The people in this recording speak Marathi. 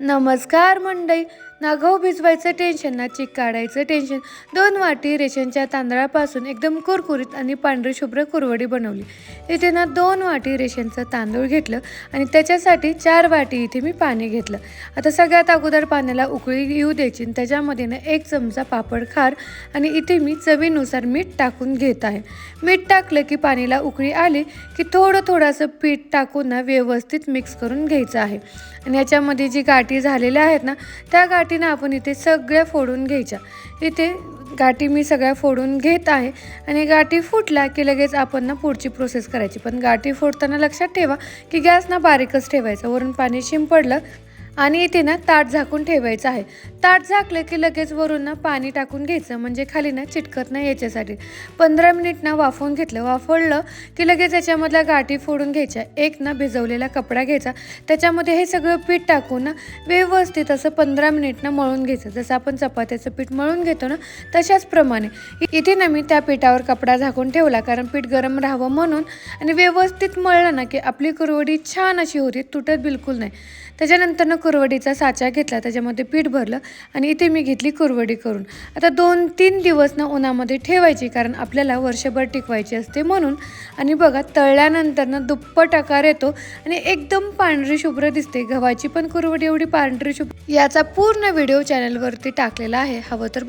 नमस्कार मंडळी. ना गहू भिजवायचं टेन्शन ना चीक काढायचं टेन्शन. 2 वाटी रेशनच्या तांदळापासून एकदम कुरकुरीत आणि पांढरी शुभ्र कुरवडी बनवली. इथे ना 2 वाटी रेशनचं तांदूळ घेतलं आणि त्याच्यासाठी 4 वाटी इथे मी पाणी घेतलं. आता सगळ्यात अगोदर पाण्याला उकळी येऊ द्यायची आणि त्याच्यामध्ये ना 1 चमचा पापड खार आणि इथे मी चवीनुसार मीठ टाकून घेत आहे. मीठ टाकलं की पाणीला उकळी आली की थोडं असं पीठ टाकून ना व्यवस्थित मिक्स करून घ्यायचं आहे. आणि याच्यामध्ये जी गाठी झालेल्या आहेत ना त्या गाठीनं आपण इथे सगळ्या फोडून घ्यायच्या. इथे गाठी मी सगळ्या फोडून घेत आहे आणि गाठी फुटला की लगेच आपण ना पुढची प्रोसेस करायची. पण गाठी फोडताना लक्षात ठेवा की गॅस ना बारीकच ठेवायचा. वरून पाणी शिंपडलं आणि इथे ना ताट झाकून ठेवायचं आहे. ताट झाकलं की लगेच वरून ना पाणी टाकून घ्यायचं म्हणजे खाली ना चिटकत नाही याच्यासाठी. 15 मिनिट ना वाफवून घेतलं. वाफवलं की लगेच याच्यामधल्या गाठी फोडून घ्यायच्या. एक ना भिजवलेला कपडा घ्यायचा, त्याच्यामध्ये हे सगळं पीठ टाकून ना व्यवस्थित असं 15 मिनिट ना मळून घ्यायचं. जसं आपण चपात्याचं पीठ मळून घेतो ना तशाच प्रमाणे इथे ना मी त्या पिठावर कपडा झाकून ठेवला, कारण पीठ गरम राहावं म्हणून. आणि व्यवस्थित मळलं ना की आपली कुरवडी छान अशी होती, तुटत बिलकुल नाही. त्याच्यानंतर ना कुरवडीचा साचा घेतला, त्याच्यामध्ये पीठ भरलं आणि इथे मी घेतली कुरवडी करून. आता 2-3 दिवस ना उन्हामध्ये ठेवायची, कारण आपल्याला वर्षभर टिकवायची असते म्हणून. आणि बघा तळल्यानंतर ना दुप्पट आकार येतो आणि एकदम पांढरी शुभ्र दिसते. गव्हाची पण कुरवडी एवढी पांढरी शुभ्र याचा पूर्ण व्हिडिओ चॅनलवरती टाकलेला आहे, हवं तर